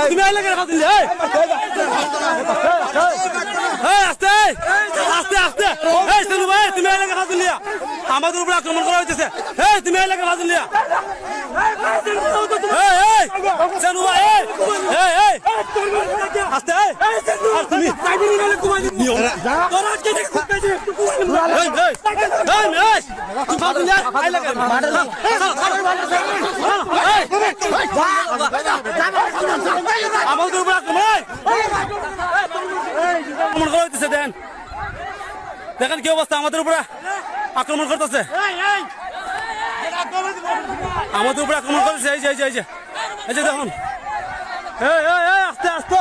তুমি আইলে কেন দিলে আস্তে আস্তে আস্তে এই সেনু ভাই তুমি আইলে কেন দিলে আমাদের উপর আক্রমণ করা হইতেছে এই তুমি আইলে কেন দিলে এই সেনু ভাই এই আস্তে আর তুমি নিও তোরা কি দেখছিস আইলে কেন আমাদের উপর আক্রমণ করা হইতেছে দেখেন কি অবস্থা আমাদের উপরে আক্রমণ করতেছে আমাদের উপরে আক্রমণ করতেছে এই যে দেখুন আস্তে আস্তে